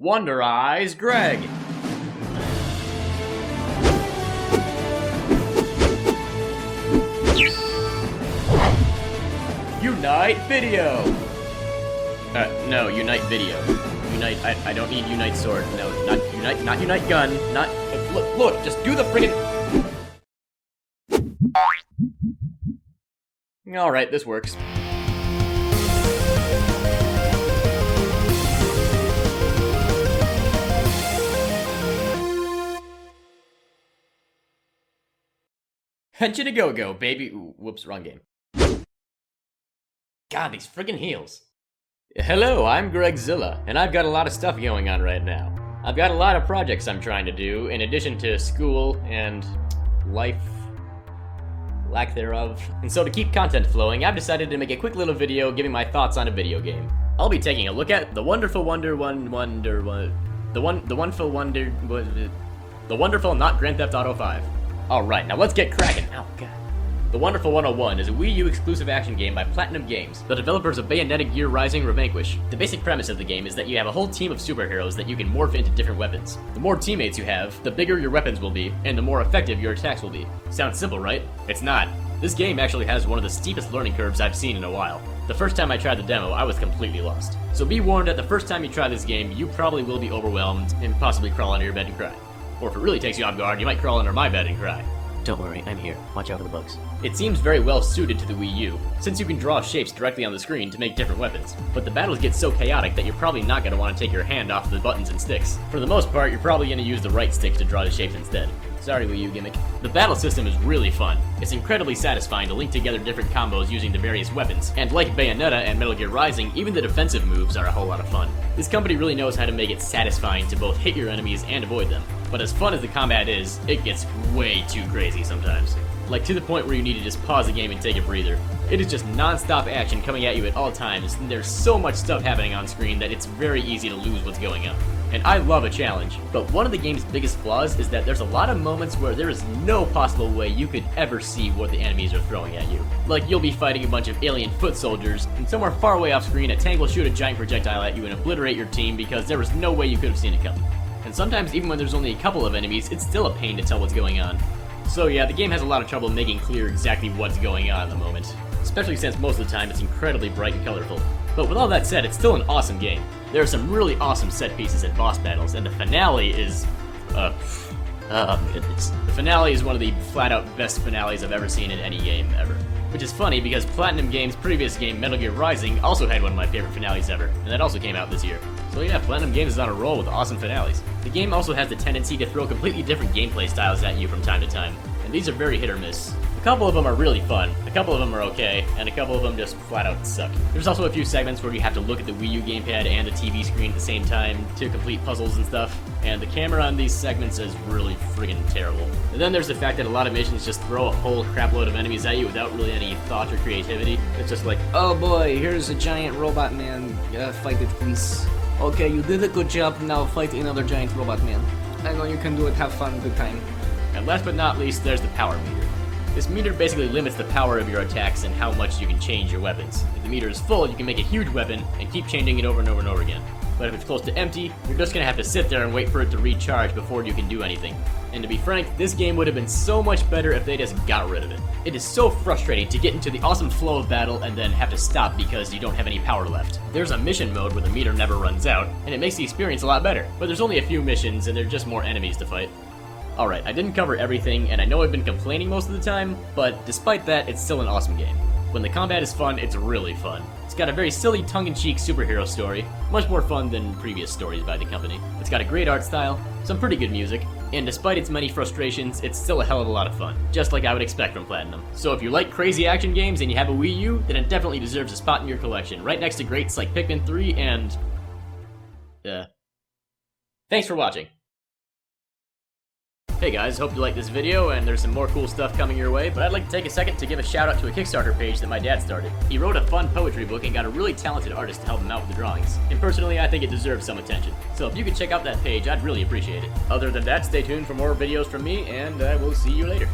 Wonder Eyes Greg. Unite Video. No, Unite Video. Unite, I don't need Unite Sword. No, not Unite Gun. Not, look, just do the friggin'... Alright, this works. Henshin a go-go, baby. Ooh, whoops, wrong game. God, these friggin' heels. Hello, I'm Gregzilla, and I've got a lot of stuff going on right now. I've got a lot of projects I'm trying to do, in addition to school and life, lack thereof. And so to keep content flowing, I've decided to make a quick little video giving my thoughts on a video game. I'll be taking a look at the wonderful not Grand Theft Auto 5. Alright, now let's get cracking. Oh god. The Wonderful 101 is a Wii U exclusive action game by Platinum Games, the developers of Bayonetta Gear Rising Revanquish. The basic premise of the game is that you have a whole team of superheroes that you can morph into different weapons. The more teammates you have, the bigger your weapons will be, and the more effective your attacks will be. Sounds simple, right? It's not. This game actually has one of the steepest learning curves I've seen in a while. The first time I tried the demo, I was completely lost. So be warned that the first time you try this game, you probably will be overwhelmed and possibly crawl under your bed and cry. Or if it really takes you off guard, you might crawl under my bed and cry. Don't worry, I'm here. Watch out for the bugs. It seems very well suited to the Wii U, since you can draw shapes directly on the screen to make different weapons. But the battles get so chaotic that you're probably not going to want to take your hand off the buttons and sticks. For the most part, you're probably going to use the right stick to draw the shapes instead. Sorry, Wii U gimmick. The battle system is really fun. It's incredibly satisfying to link together different combos using the various weapons. And like Bayonetta and Metal Gear Rising, even the defensive moves are a whole lot of fun. This company really knows how to make it satisfying to both hit your enemies and avoid them. But as fun as the combat is, it gets way too crazy sometimes. Like to the point where you need to just pause the game and take a breather. It is just non-stop action coming at you at all times, and there's so much stuff happening on screen that it's very easy to lose what's going on. And I love a challenge, but one of the game's biggest flaws is that there's a lot of moments where there is no possible way you could ever see what the enemies are throwing at you. Like you'll be fighting a bunch of alien foot soldiers, and somewhere far away off screen a tank will shoot a giant projectile at you and obliterate your team because there was no way you could have seen it coming. And sometimes even when there's only a couple of enemies, it's still a pain to tell what's going on. So yeah, the game has a lot of trouble making clear exactly what's going on at the moment, especially since most of the time it's incredibly bright and colorful. But with all that said, it's still an awesome game. There are some really awesome set pieces and boss battles, and the finale is, oh goodness. The finale is one of the flat-out best finales I've ever seen in any game ever. Which is funny because Platinum Games' previous game, Metal Gear Rising, also had one of my favorite finales ever, and that also came out this year. So yeah, Platinum Games is on a roll with awesome finales. The game also has the tendency to throw completely different gameplay styles at you from time to time, and these are very hit or miss. A couple of them are really fun, a couple of them are okay, and a couple of them just flat out suck. There's also a few segments where you have to look at the Wii U gamepad and the TV screen at the same time to complete puzzles and stuff, and the camera on these segments is really friggin' terrible. And then there's the fact that a lot of missions just throw a whole crapload of enemies at you without really any thought or creativity. It's just like, oh boy, here's a giant robot man, fight it please. Okay, you did a good job, now fight another giant robot man. I know you can do it, have fun, good time. And last but not least, there's the power meter. This meter basically limits the power of your attacks and how much you can change your weapons. If the meter is full, you can make a huge weapon and keep changing it over and over and over again. But if it's close to empty, you're just gonna have to sit there and wait for it to recharge before you can do anything. And to be frank, this game would have been so much better if they just got rid of it. It is so frustrating to get into the awesome flow of battle and then have to stop because you don't have any power left. There's a mission mode where the meter never runs out, and it makes the experience a lot better. But there's only a few missions and there are just more enemies to fight. Alright, I didn't cover everything, and I know I've been complaining most of the time, but despite that, it's still an awesome game. When the combat is fun, it's really fun. It's got a very silly, tongue-in-cheek superhero story, much more fun than previous stories by the company. It's got a great art style, some pretty good music, and despite its many frustrations, it's still a hell of a lot of fun, just like I would expect from Platinum. So if you like crazy action games and you have a Wii U, then it definitely deserves a spot in your collection, right next to greats like Pikmin 3 and... Thanks for watching. Hey guys, hope you liked this video, and there's some more cool stuff coming your way, but I'd like to take a second to give a shout out to a Kickstarter page that my dad started. He wrote a fun poetry book and got a really talented artist to help him out with the drawings. And personally, I think it deserves some attention. So if you could check out that page, I'd really appreciate it. Other than that, stay tuned for more videos from me, and I will see you later.